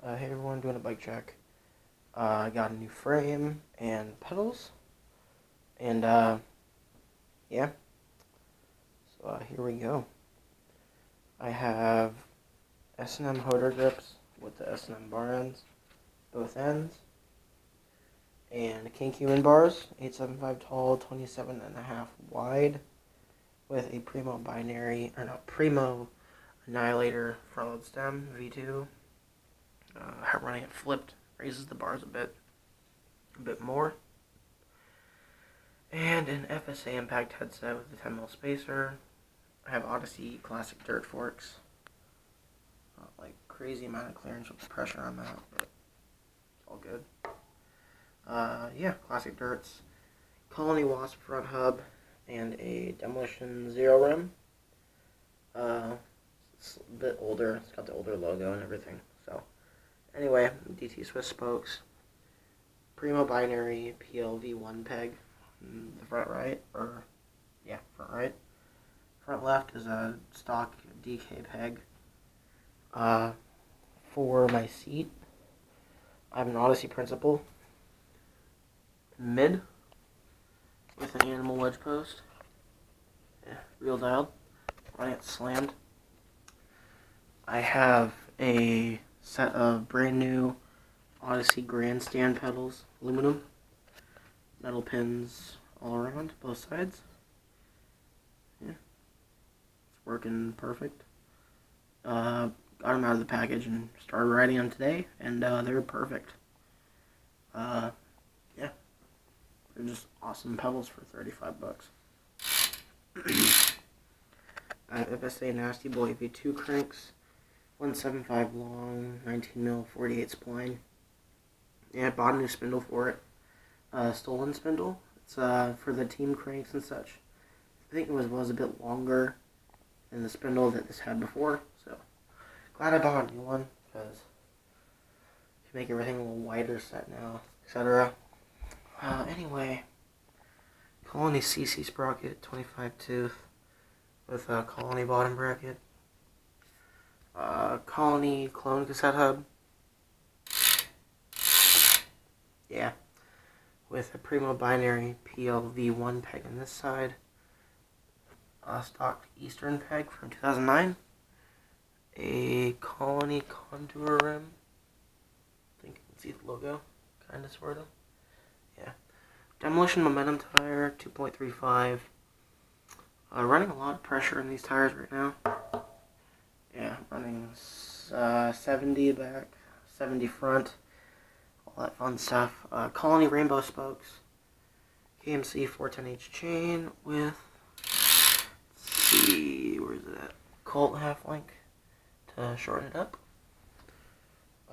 Hey everyone, doing a bike check. I got a new frame and pedals, and yeah, so here we go. I have S&M Hoder grips with the S&M bar ends, both ends, and King Cuban bars, 875 tall, 27.5 wide, with a Primo Annihilator front load stem, V2. Running it flipped raises the bars a bit more. And an FSA impact headset with a 10mm spacer. I have Odyssey classic dirt forks. Not like crazy amount of clearance with pressure on that, but it's all good. Yeah, classic dirts. Colony Wasp front hub and a Demolition Zero rim. It's a bit older. It's got the older logo and everything. So anyway, DT Swiss spokes. Primo binary PLV1 peg. The front right, front right. Front left is a stock DK peg. For my seat, I have an Odyssey Principal mid with an animal wedge post. Yeah, real dialed. Running it slammed. I have a set of brand new Odyssey grandstand pedals, aluminum. Metal pins all around, both sides. Yeah, it's working perfect. Got them out of the package and started riding them today, and they're perfect. Yeah, they're just awesome pedals for $35. I have FSA Nasty Boy V2 cranks, 175 long, 19mm 48 spline. Yeah, I bought a new spindle for it. Stolen spindle. It's for the team cranks and such. I think it was a bit longer than the spindle that this had before, so glad I bought a new one because you can make everything a little wider set now, etc. Anyway, Colony CC sprocket, 25 tooth with a Colony bottom bracket. Colony clone cassette hub. Yeah. With a Primo binary PLV1 peg on this side. A stock Eastern peg from 2009. A Colony contour rim. I think you can see the logo. Kind of, sort of. Yeah. Demolition Momentum tire, 2.35. Running a lot of pressure in these tires right now. Yeah, running 70 back, 70 front. All that fun stuff. Colony rainbow spokes. KMC 410H chain with, let's see, where is it at? Colt half link to shorten it up.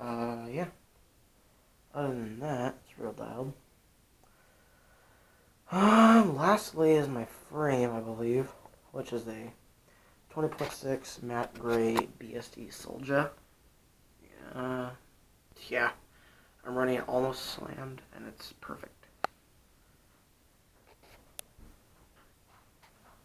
Yeah. Other than that, it's real dialed. Lastly is my frame, I believe, which is a 20.6 matte gray BSD Soulja. Yeah. I'm running it almost slammed, and it's perfect.